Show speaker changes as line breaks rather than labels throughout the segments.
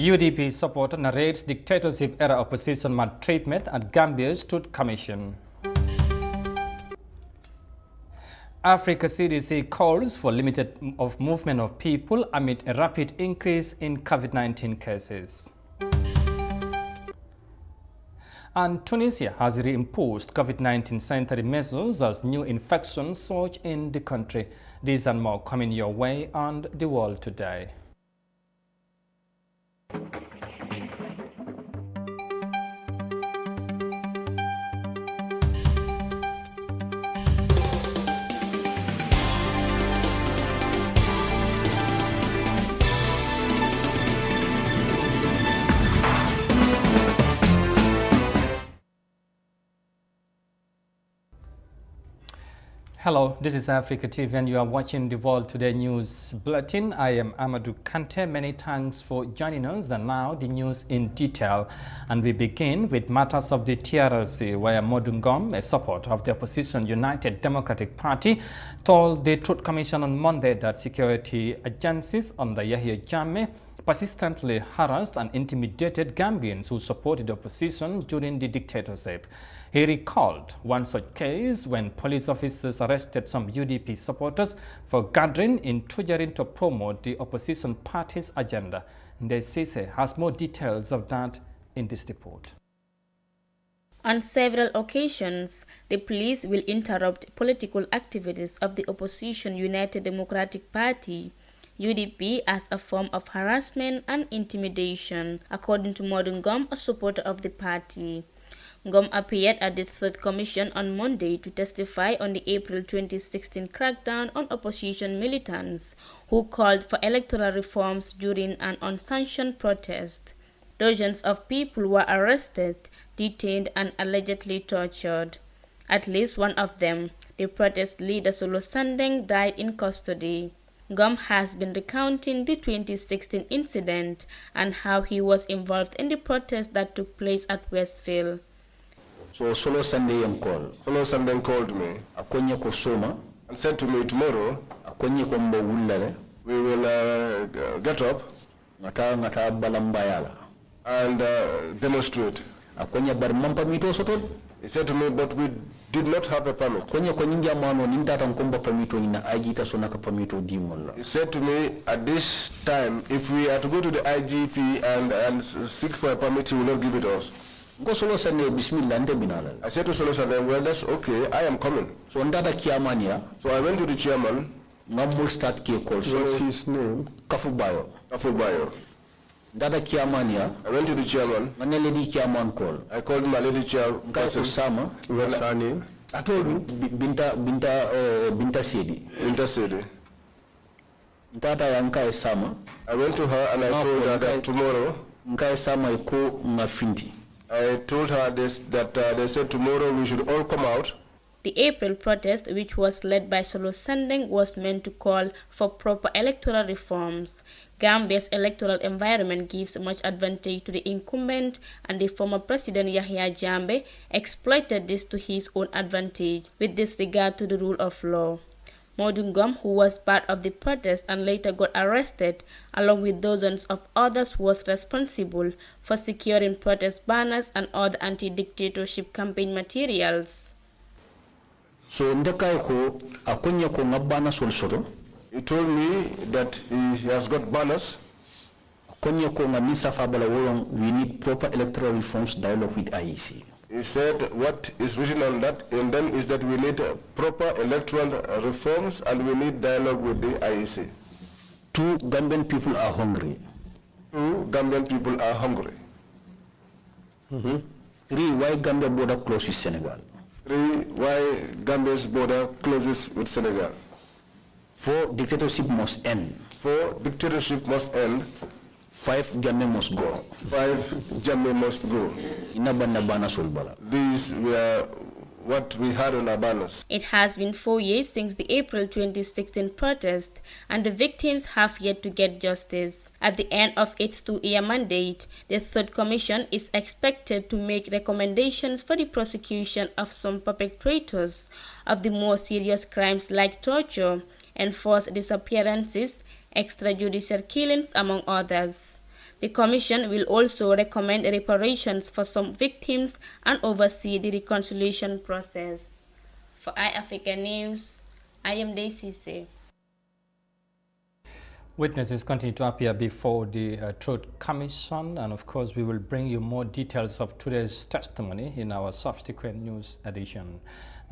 UDP supporter narrates dictatorship-era opposition maltreatment at Gambia's Truth Commission. Africa CDC calls for limited movement of people amid a rapid increase in COVID-19 cases. And Tunisia has reimposed COVID-19 sanitary measures as new infections surge in the country. These and more coming your way on The World Today. Hello, this is Africa TV and you are watching the World Today News Bulletin. I am Amadou Kante. Many thanks for joining us, and now the news in detail. And we begin with matters of the TRC, where Modungom, a supporter of the opposition United Democratic Party, told the Truth Commission on Monday that security agencies under Yahya Jammeh persistently harassed and intimidated Gambians who supported the opposition during the dictatorship. He recalled one such case when police officers arrested some UDP supporters for gathering in Tujarin to promote the opposition party's agenda. Ndesise has more details of that in this report.
On several occasions, the police will interrupt political activities of the opposition United Democratic Party, UDP, as a form of harassment and intimidation, according to Modungom, a supporter of the party. Ngom appeared at the Third Commission on Monday to testify on the April 2016 crackdown on opposition militants who called for electoral reforms during an unsanctioned protest. Dozens of people were arrested, detained, and allegedly tortured. At least one of them, the protest leader Solo Sandeng, died in custody. Ngom has been recounting the 2016 incident and how he was involved in the protest that took place at Westfield.
So Solo Sandeng called.
Solo Sandeng called me
Akonye ko soma
and said to me, tomorrow
akonye ko mbo wullere
we will get up
ngata balambayala
and demonstrate.
Akonye bar mampa mito sotol.
He said to me, but we did not have a permit.
Akonye ko ninja mano nindata nkomba permito ina ajita sonaka permito dimolla.
He said to me, at this time, if we are to go to the IGP and seek for a permit, he will not give it us.
Go Solo Sandeng bismillah nde binala.
I said to Solo Sandeng, well, that's okay, I am coming.
So ndata kiamania.
So I went to the chairman.
Ngambul start ke call.
What's his name?
Kafubayo.
Kafubayo.
Ndata kiamania.
I went to the chairman.
Mane lady kiaman call.
I called my lady chairperson.
Sama.
What's her name?
I told you Binta Sedi.
Binta Sedi.
Ndata yanka sama.
I went to her and I told her that tomorrow.
Nka sama iko ngafinti.
I told her this, that they said tomorrow we should all come out.
The April protest, which was led by Solo Sandeng, was meant to call for proper electoral reforms. Gambia's electoral environment gives much advantage to the incumbent, and the former president Yahya Jammeh exploited this to his own advantage with disregard to the rule of law. Modungom, who was part of the protest and later got arrested, along with dozens of others, was responsible for securing protest banners and other anti-dictatorship campaign materials.
So ndeka ko akonya ko ngabana solsoto.
He told me that he has got banners.
Akonya ko ngamisa fabala wolong, we need proper electoral reforms dialogue with IEC.
He said what is written on that in them is that we need proper electoral reforms and we need dialogue with the IEC.
2 Gambian people are hungry.
2 Gambian people are hungry.
3 why Gambia border close with Senegal.
3 why Gambia's border closes with Senegal.
4 dictatorship must end.
4 dictatorship must end.
5 Jammeh must go.
5 Jammeh must go. These were what we had on our banners.
It has been 4 years since the April 2016 protest, and the victims have yet to get justice. At the end of its 2-year mandate, the Third Commission is expected to make recommendations for the prosecution of some perpetrators of the more serious crimes like torture, enforced disappearances, extrajudicial killings, among others. The Commission will also recommend reparations for some victims and oversee the reconciliation process. For iAfrica News, I am Daisy.
Witnesses continue to appear before the Truth Commission, and of course we will bring you more details of today's testimony in our subsequent news edition.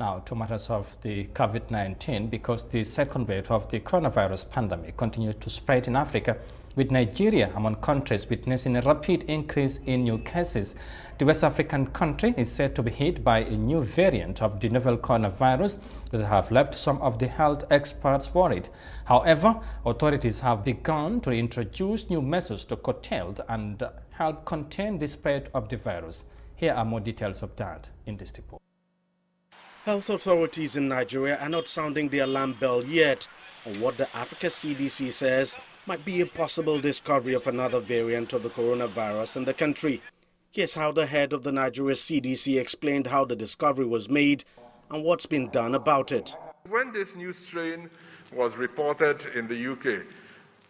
Now to matters of the COVID-19, because the second wave of the coronavirus pandemic continues to spread in Africa, with Nigeria among countries witnessing a rapid increase in new cases. The West African country is said to be hit by a new variant of the novel coronavirus that have left some of the health experts worried. However, authorities have begun to introduce new measures to curtail and help contain the spread of the virus. Here are more details of that in this report.
Health authorities in Nigeria are not sounding the alarm bell yet on what the Africa CDC says might be a possible discovery of another variant of the coronavirus in the country. Here's how the head of the Nigeria CDC explained how the discovery was made and what's been done about it.
When this new strain was reported in the UK,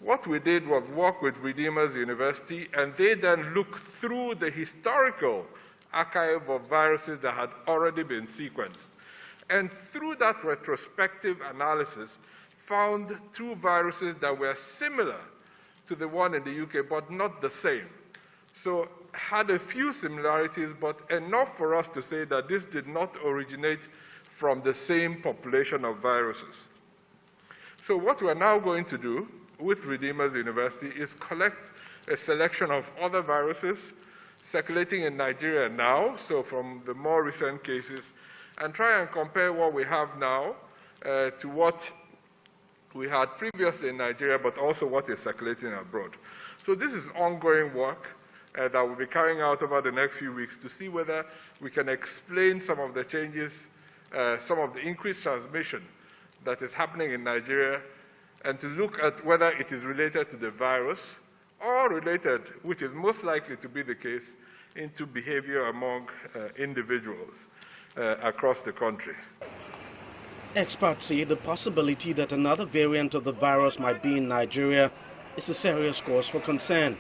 what we did was work with Redeemers University, and they then looked through the historical archive of viruses that had already been sequenced. And through that retrospective analysis, found two viruses that were similar to the one in the UK, but not the same. So had a few similarities, but enough for us to say that this did not originate from the same population of viruses. So what we're now going to do with Redeemers University is collect a selection of other viruses circulating in Nigeria now, so from the more recent cases, and try and compare what we have now to what we had previously in Nigeria, but also what is circulating abroad. So this is ongoing work that we'll be carrying out over the next few weeks to see whether we can explain some of the changes, some of the increased transmission that is happening in Nigeria, and to look at whether it is related to the virus or related, which is most likely to be the case, into behavior among individuals across the country.
Experts say the possibility that another variant of the virus might be in Nigeria is a serious cause for concern.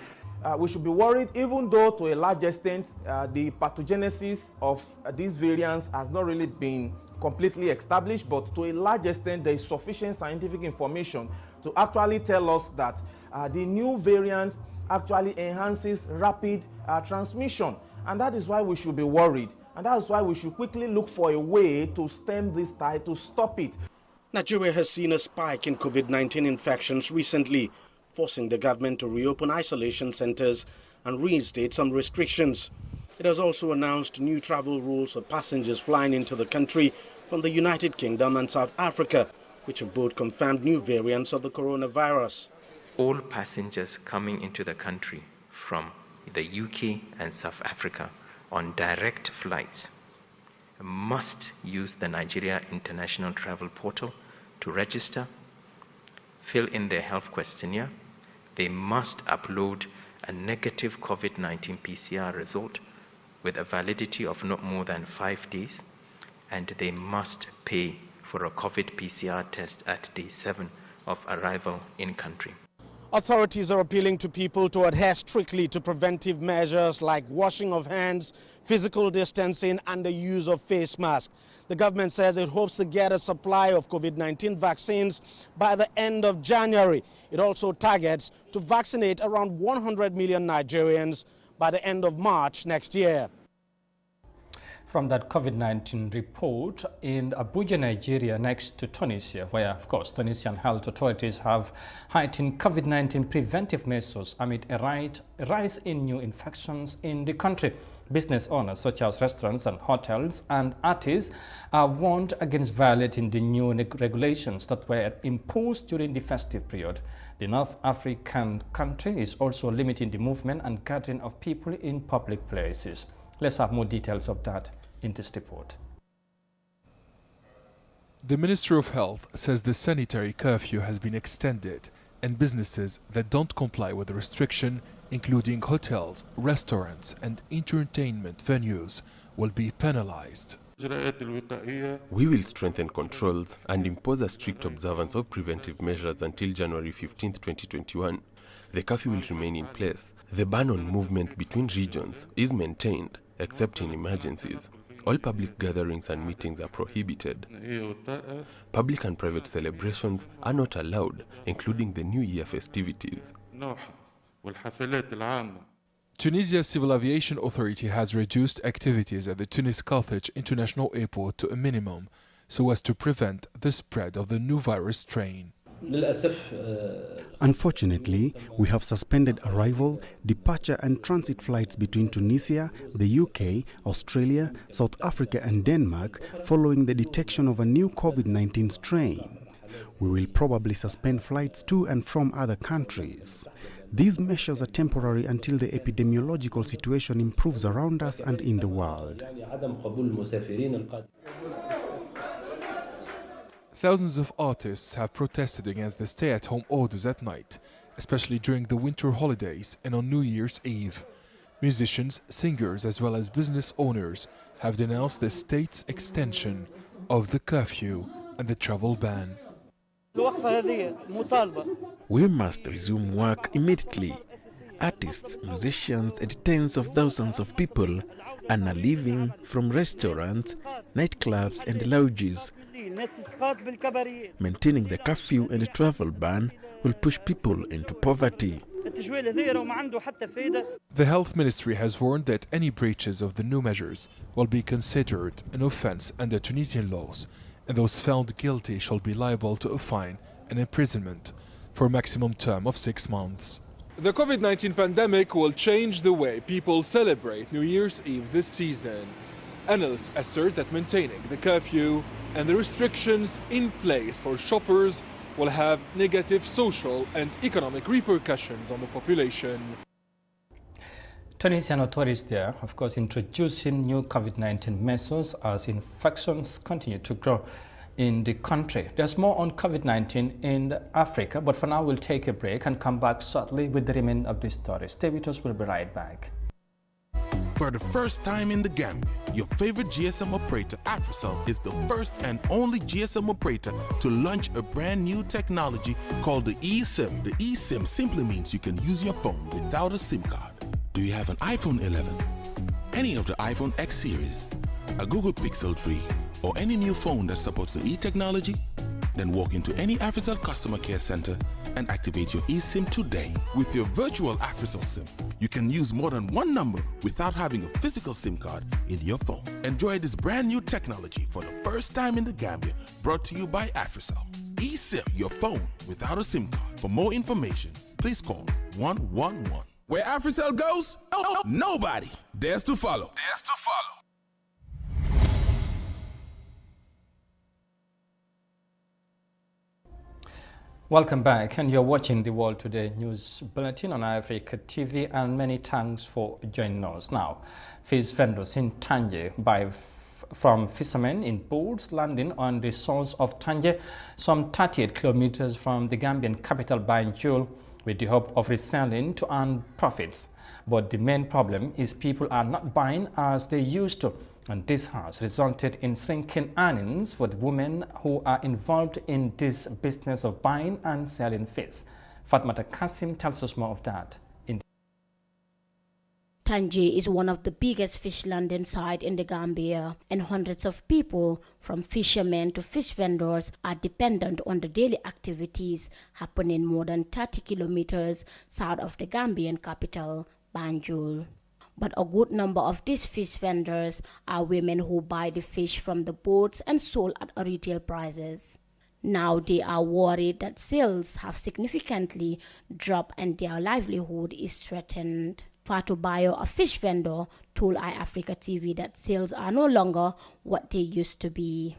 We should be worried, even though to a large extent the pathogenesis of these variants has not really been completely established, but to a large extent there is sufficient scientific information to actually tell us that the new variant actually enhances rapid transmission, and that is why we should be worried. And that's why we should quickly look for a way to stem this tide, to stop it.
Nigeria has seen a spike in COVID-19 infections recently, forcing the government to reopen isolation centers and reinstate some restrictions. It has also announced new travel rules for passengers flying into the country from the United Kingdom and South Africa, which have both confirmed new variants of the coronavirus.
All passengers coming into the country from the UK and South Africa on direct flights must use the Nigeria International Travel Portal to register, fill in their health questionnaire. They must upload a negative COVID-19 PCR result with a validity of not more than 5 days, and they must pay for a COVID PCR test at day 7 of arrival in country.
Authorities are appealing to people to adhere strictly to preventive measures like washing of hands, physical distancing, and the use of face masks. The government says it hopes to get a supply of COVID-19 vaccines by the end of January. It also targets to vaccinate around 100 million Nigerians by the end of March next year.
From that COVID-19 report in Abuja, Nigeria, next to Tunisia, where, of course, Tunisian health authorities have heightened COVID-19 preventive measures amid a rise in new infections in the country. Business owners such as restaurants and hotels and artists are warned against violating the new regulations that were imposed during the festive period. The North African country is also limiting the movement and gathering of people in public places. Let's have more details of that in this report.
The Ministry of Health says the sanitary curfew has been extended and businesses that don't comply with the restriction, including hotels, restaurants and entertainment venues, will be penalized.
We will strengthen controls and impose a strict observance of preventive measures until January 15, 2021, the curfew will remain in place. The ban on movement between regions is maintained, except in emergencies. All public gatherings and meetings are prohibited. Public and private celebrations are not allowed, including the New Year festivities.
Tunisia's Civil Aviation Authority has reduced activities at the Tunis-Carthage International Airport to a minimum so as to prevent the spread of the new virus strain.
Unfortunately, we have suspended arrival, departure and transit flights between Tunisia, the UK, Australia, South Africa and Denmark following the detection of a new COVID-19 strain. We will probably suspend flights to and from other countries. These measures are temporary until the epidemiological situation improves around us and in the world.
Thousands of artists have protested against the stay-at-home orders at night, especially during the winter holidays and on New Year's Eve. Musicians, singers as well as business owners have denounced the state's extension of the curfew and the travel ban.
We must resume work immediately. Artists, musicians and tens of thousands of people earn a living from restaurants, nightclubs and lounges. Maintaining the curfew and travel ban will push people into poverty.
The Health Ministry has warned that any breaches of the new measures will be considered an offence under Tunisian laws, and those found guilty shall be liable to a fine and imprisonment for a maximum term of 6 months. The COVID-19 pandemic will change the way people celebrate New Year's Eve this season. Analysts assert that maintaining the curfew and the restrictions in place for shoppers will have negative social and economic repercussions on the population.
Tunisian authorities there, of course, introducing new COVID-19 measures as infections continue to grow in the country. There's more on COVID-19 in Africa, but for now we'll take a break and come back shortly with the remainder of the story. Stay with us, we'll be right back.
For the first time in the Gambia, your favorite GSM operator, Africell, is the first and only GSM operator to launch a brand new technology called the eSIM. The eSIM simply means you can use your phone without a SIM card. Do you have an iPhone 11, any of the iPhone X series, a Google Pixel 3, or any new phone that supports the e-technology? Then walk into any Africell customer care center and activate your eSIM today. With your virtual Africell SIM, you can use more than one number without having a physical SIM card in your phone. Enjoy this brand new technology for the first time in the Gambia, brought to you by Africell. eSIM, your phone without a SIM card. For more information, please call 111. Where Africell goes, nobody dares to follow.
Welcome back, and you're watching the World Today News Bulletin on Africa TV, and many thanks for joining us. Now, fish vendors in Tanje buy from fishermen in boats landing on the shores of Tanje, some 38 kilometers from the Gambian capital Banjul, with the hope of reselling to earn profits. But the main problem is people are not buying as they used to, and this has resulted in shrinking earnings for the women who are involved in this business of buying and selling fish. Fatmata Kasim tells us more of that.
Tanje is one of the biggest fish landing sites in the Gambia, and hundreds of people, from fishermen to fish vendors, are dependent on the daily activities happening more than 30 kilometers south of the Gambian capital, Banjul. But a good number of these fish vendors are women who buy the fish from the boats and sold at retail prices. Now they are worried that sales have significantly dropped and their livelihood is threatened. Fatu Bayo, a fish vendor, told iAfrica TV that sales are no longer what they used to be.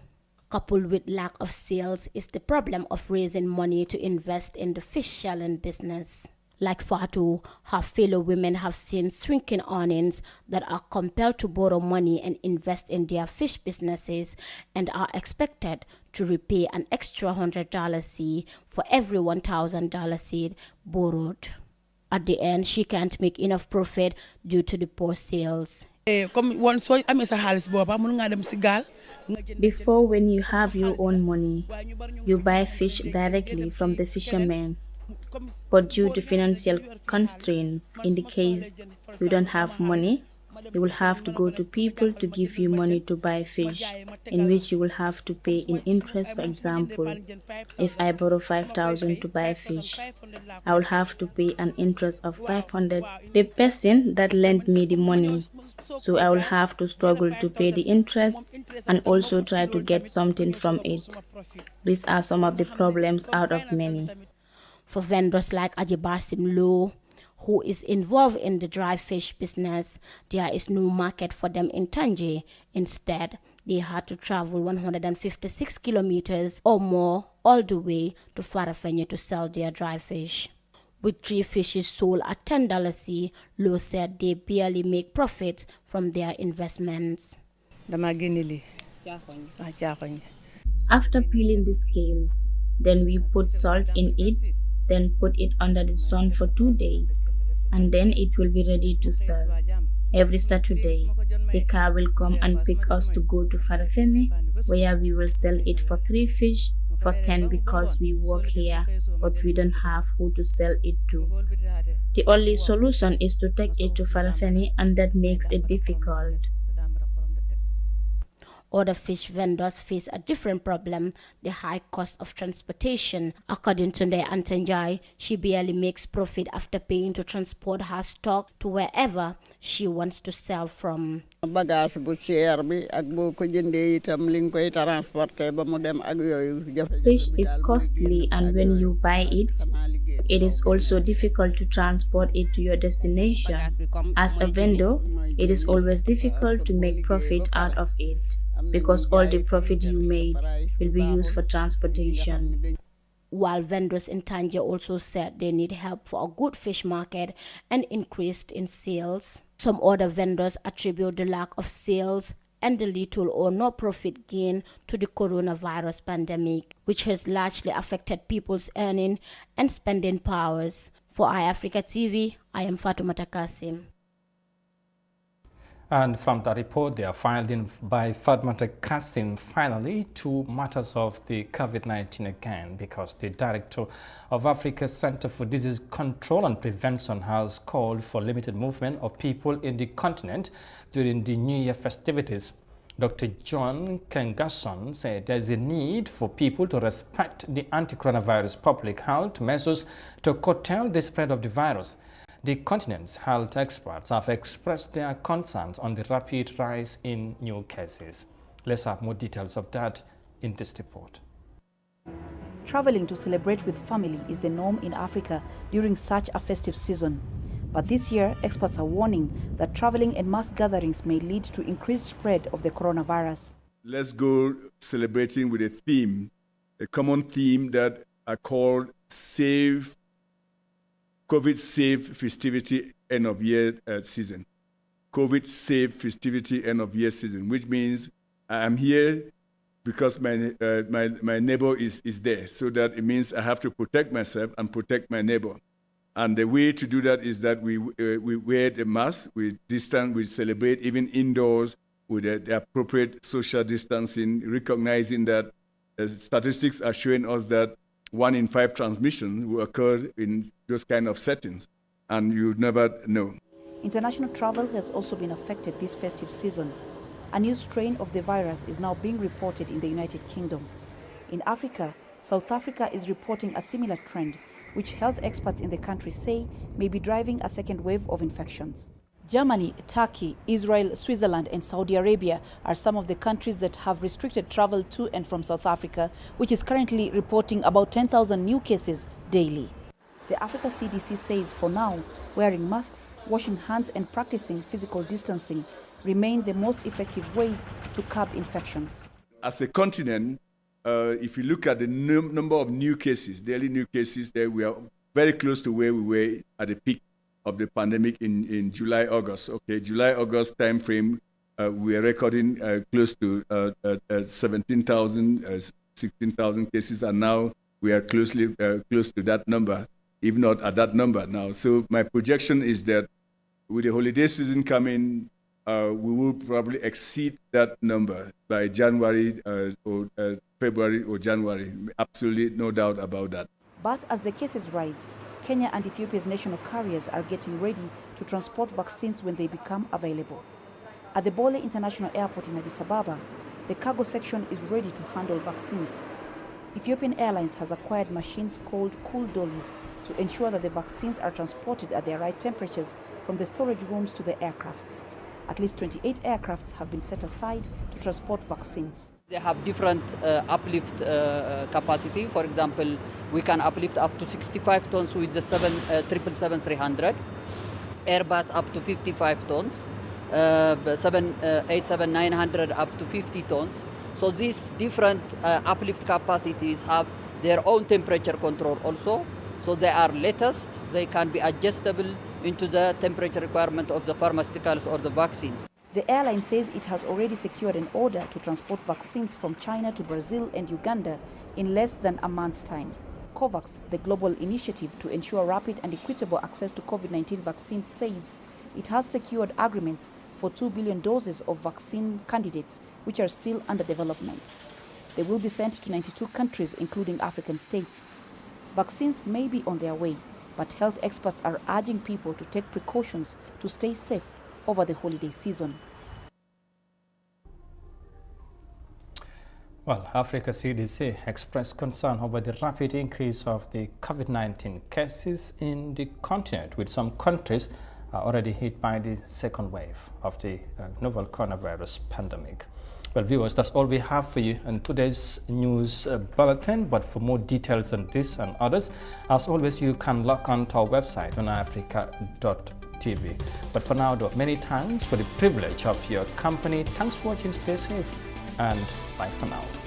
Coupled with lack of sales is the problem of raising money to invest in the fish selling business. Like Fatu, her fellow women have seen shrinking earnings that are compelled to borrow money and invest in their fish businesses and are expected to repay an extra $100 fee for every $1,000 seed borrowed. At the end, she can't make enough profit due to the poor sales.
Before, when you have your own money, you buy fish directly from the fishermen.
But due to financial constraints, in the case you don't have money, you will have to go to people to give you money to buy fish, in which you will have to pay in interest. For example, if I borrow 5,000 to buy fish, I will have to pay an interest of 500 the person that lent me the money. So I will have to struggle to pay the interest and also try to get something from it. These are some of the problems out of many.
For vendors like Ajibasim Low, who is involved in the dry fish business, there is no market for them in Tanje. Instead, they had to travel 156 kilometers or more all the way to Farafenni to sell their dry fish. With 3 fishes sold at $10, Low said they barely make profit from their investments.
After peeling the scales, then we put salt in it, then put it under the sun for 2 days, and then it will be ready to sell. Every Saturday, the car will come and pick us to go to Farafenni, where we will sell it for 3 fish for 10 because we work here, but we don't have who to sell it to. The only solution is to take it to Farafenni, and that makes it difficult.
Other fish vendors face a different problem, the high cost of transportation. According to Ndai Antanjai, she barely makes profit after paying to transport her stock to wherever she wants to sell from.
Fish is costly, and when you buy it, it is also difficult to transport it to your destination. As a vendor, it is always difficult to make profit out of it, because all the profit you made will be used for transportation.
While vendors in Tanje also said they need help for a good fish market and increased in sales, some other vendors attribute the lack of sales and the little or no profit gain to the coronavirus pandemic, which has largely affected people's earning and spending powers. For iAfrica TV, I am Fatoumata Kasim.
And from the report, they are filed in by Fatoumata Kasim finally to matters of the COVID-19 again, because the director of Africa's Center for Disease Control and Prevention has called for limited movement of people in the continent during the New Year festivities. Dr. John Kengasson said there is a need for people to respect the anti-coronavirus public health measures to curtail the spread of the virus. The continent's health experts have expressed their concerns on the rapid rise in new cases. Let's have more details of that in this report.
Traveling to celebrate with family is the norm in Africa during such a festive season. But this year, experts are warning that traveling and mass gatherings may lead to increased spread of the coronavirus.
Let's go celebrating with a theme, a common theme that are called Save COVID Safe Festivity End of Year Season. COVID Safe Festivity End of Year Season, which means I'm here because my neighbor is there. So that it means I have to protect myself and protect my neighbor. And the way to do that is that we wear the mask, we distance, we celebrate even indoors with the appropriate social distancing, recognizing that statistics are showing us that 1 in 5 transmissions will occur in those kind of settings, and you never know.
International travel has also been affected this festive season. A new strain of the virus is now being reported in the United Kingdom. In Africa, South Africa is reporting a similar trend, which health experts in the country say may be driving a second wave of infections. Germany, Turkey, Israel, Switzerland and Saudi Arabia are some of the countries that have restricted travel to and from South Africa, which is currently reporting about 10,000 new cases daily. The Africa CDC says for now, wearing masks, washing hands and practicing physical distancing remain the most effective ways to curb infections.
As a continent, if you look at the number of new cases, daily new cases, there we are very close to where we were at the peak of the pandemic in July, August. Okay, July, August time frame, we are recording close to 17,000, 16,000 cases, and now we are close to that number, if not at that number now. So my projection is that with the holiday season coming, we will probably exceed that number by January or February or January. Absolutely no doubt about that.
But as the cases rise, Kenya and Ethiopia's national carriers are getting ready to transport vaccines when they become available. At the Bole International Airport in Addis Ababa, the cargo section is ready to handle vaccines. Ethiopian Airlines has acquired machines called cool dollies to ensure that the vaccines are transported at their right temperatures from the storage rooms to the aircrafts. At least 28 aircrafts have been set aside to transport vaccines.
They have different uplift capacity. For example, we can uplift up to 65 tons with the 777-300, Airbus up to 55 tons, 787-900 up to 50 tons. So these different uplift capacities have their own temperature control also. So they are latest, they can be adjustable into the temperature requirement of the pharmaceuticals or the vaccines.
The airline says it has already secured an order to transport vaccines from China to Brazil and Uganda in less than a month's time. COVAX, the global initiative to ensure rapid and equitable access to COVID-19 vaccines, says it has secured agreements for 2 billion doses of vaccine candidates, which are still under development. They will be sent to 92 countries, including African states. Vaccines may be on their way, but health experts are urging people to take precautions to stay safe over the holiday season.
Well, Africa CDC expressed concern over the rapid increase of the COVID-19 cases in the continent, with some countries already hit by the second wave of the novel coronavirus pandemic. Well, viewers, that's all we have for you in today's news bulletin. But for more details on this and others, as always, you can log on to our website on africa.tv. But for now, though, many thanks for the privilege of your company. Thanks for watching. Stay safe and bye for now.